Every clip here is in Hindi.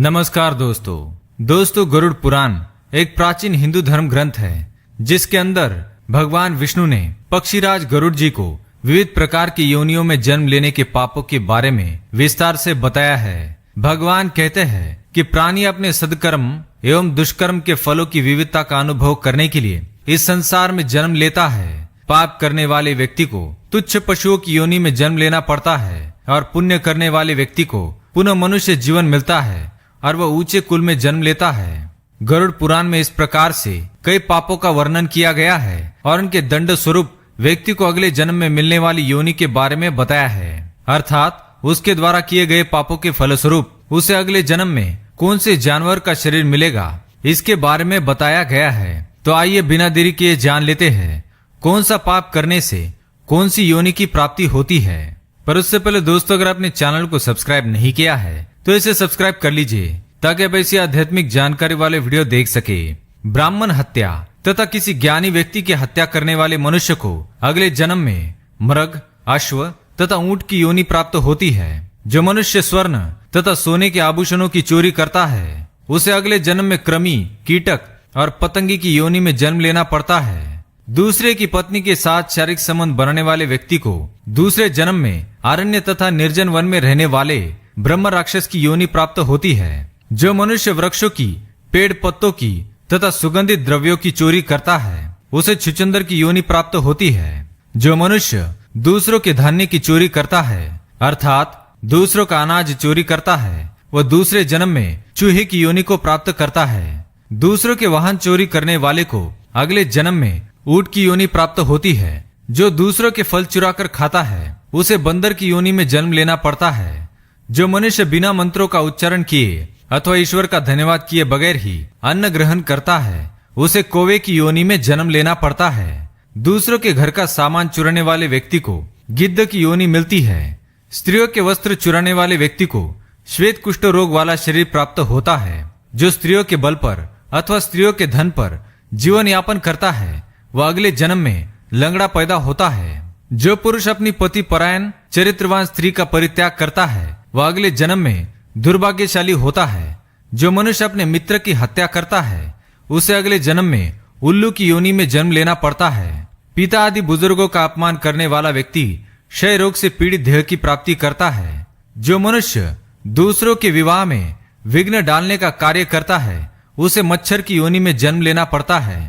नमस्कार दोस्तों गरुड़ पुराण एक प्राचीन हिंदू धर्म ग्रंथ है जिसके अंदर भगवान विष्णु ने पक्षीराज गरुड़ जी को विविध प्रकार की योनियों में जन्म लेने के पापों के बारे में विस्तार से बताया है। भगवान कहते हैं कि प्राणी अपने सद्कर्म एवं दुष्कर्म के फलों की विविधता का अनुभव करने के लिए इस संसार में जन्म लेता है। पाप करने वाले व्यक्ति को तुच्छ पशुओं की योनि में जन्म लेना पड़ता है और पुण्य करने वाले व्यक्ति को पुनः मनुष्य जीवन मिलता है और वह ऊंचे कुल में जन्म लेता है। गरुड़ पुराण में इस प्रकार से कई पापों का वर्णन किया गया है और उनके दंड स्वरूप व्यक्ति को अगले जन्म में मिलने वाली योनि के बारे में बताया है, अर्थात उसके द्वारा किए गए पापों के फलस्वरूप उसे अगले जन्म में कौन से जानवर का शरीर मिलेगा इसके बारे में बताया गया है। तो आइए बिना देरी किए जान लेते हैं कौन सा पाप करने से कौन सी योनि की प्राप्ति होती है। पर उससे पहले दोस्तों, अगर आपने चैनल को सब्सक्राइब नहीं किया है तो इसे सब्सक्राइब कर लीजिए ताकि आप ऐसी आध्यात्मिक जानकारी वाले वीडियो देख सके। ब्राह्मण हत्या तथा किसी ज्ञानी व्यक्ति की हत्या करने वाले मनुष्य को अगले जन्म में मृग, अश्व तथा ऊंट की योनि प्राप्त होती है। जो मनुष्य स्वर्ण तथा सोने के आभूषणों की चोरी करता है उसे अगले जन्म में कृमि, कीटक और पतंगी की योनि में जन्म लेना पड़ता है। दूसरे की पत्नी के साथ शारीरिक संबंध बनाने वाले व्यक्ति को दूसरे जन्म में अरण्य तथा निर्जन वन में रहने वाले ब्रह्म राक्षस की योनि प्राप्त होती है। जो मनुष्य वृक्षों की, पेड़ पत्तों की तथा सुगंधित द्रव्यों की चोरी करता है उसे छुचंदर की योनि प्राप्त होती है। जो मनुष्य दूसरों के धान्य की चोरी करता है अर्थात दूसरों का अनाज चोरी करता है वह दूसरे जन्म में चूहे की योनि को प्राप्त करता है। दूसरों के वाहन चोरी करने वाले को अगले जन्म में ऊंट की योनि प्राप्त होती है। जो दूसरों के फल चुराकर खाता है उसे बंदर की योनि में जन्म लेना पड़ता है। जो मनुष्य बिना मंत्रों का उच्चारण किए अथवा ईश्वर का धन्यवाद किए बगैर ही अन्न ग्रहण करता है उसे कौवे की योनि में जन्म लेना पड़ता है। दूसरों के घर का सामान चुराने वाले व्यक्ति को गिद्ध की योनि मिलती है। स्त्रियों के वस्त्र चुराने वाले व्यक्ति को श्वेत कुष्ठ रोग वाला शरीर प्राप्त होता है। जो स्त्रियों के बल पर अथवा स्त्रियों के धन पर जीवन यापन करता है वह अगले जन्म में लंगड़ा पैदा होता है। जो पुरुष अपनी पति परायण चरित्रवान स्त्री का परित्याग करता है वह अगले जन्म में दुर्भाग्यशाली होता है। जो मनुष्य अपने मित्र की हत्या करता है उसे अगले जन्म में उल्लू की योनि में जन्म लेना पड़ता है। पिता आदि बुजुर्गों का अपमान करने वाला व्यक्ति क्षय रोग से पीड़ित देह की प्राप्ति करता है। जो मनुष्य दूसरों के विवाह में विघ्न डालने का कार्य करता है उसे मच्छर की योनि में जन्म लेना पड़ता है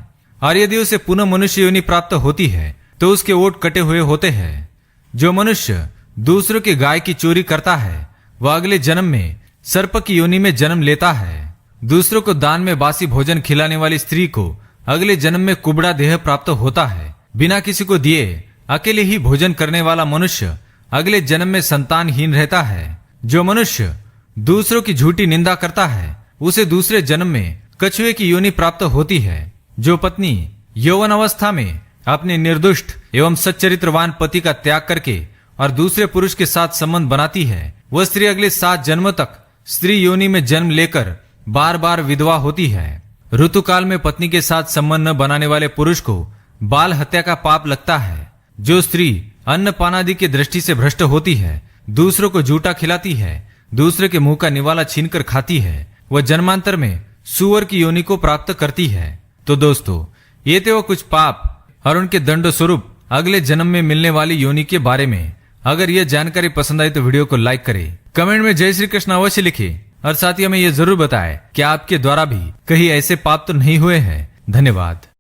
और यदि उसे पुनः मनुष्य योनि प्राप्त होती है तो उसके ओठ कटे हुए होते हैं। जो मनुष्य दूसरों की गाय की चोरी करता है वह अगले जन्म में सर्प की योनि में जन्म लेता है। दूसरों को दान में बासी भोजन खिलाने वाली स्त्री को अगले जन्म में कुबड़ा देह प्राप्त होता है। बिना किसी को दिए अकेले ही भोजन करने वाला मनुष्य अगले जन्म में संतानहीन रहता है। जो मनुष्य दूसरों की झूठी निंदा करता है उसे दूसरे जन्म में कछुए की योनि प्राप्त होती है। जो पत्नी यौवन अवस्था में अपने निर्दुष्ट एवं सच्चरित्रवान पति का त्याग करके और दूसरे पुरुष के साथ संबंध बनाती है वह स्त्री अगले 7 जन्मों तक स्त्री योनि में जन्म लेकर बार बार विधवा होती है। ऋतुकाल में पत्नी के साथ संबंध न बनाने वाले पुरुष को बाल हत्या का पाप लगता है। जो स्त्री अन्न पान आदि की दृष्टि से भ्रष्ट होती है, दूसरों को झूठा खिलाती है, दूसरे के मुंह का निवाला छीनकर खाती है, वह जन्मांतर में सुअर की योनि को प्राप्त करती है। तो दोस्तों, ये थे वो कुछ पाप और उनके दंड स्वरूप अगले जन्म में मिलने वाली योनि के बारे में। अगर यह जानकारी पसंद आई तो वीडियो को लाइक करें, कमेंट में जय श्री कृष्ण अवश्य लिखें और साथ ही हमें यह जरूर बताएं कि आपके द्वारा भी कहीं ऐसे पाप तो नहीं हुए हैं। धन्यवाद।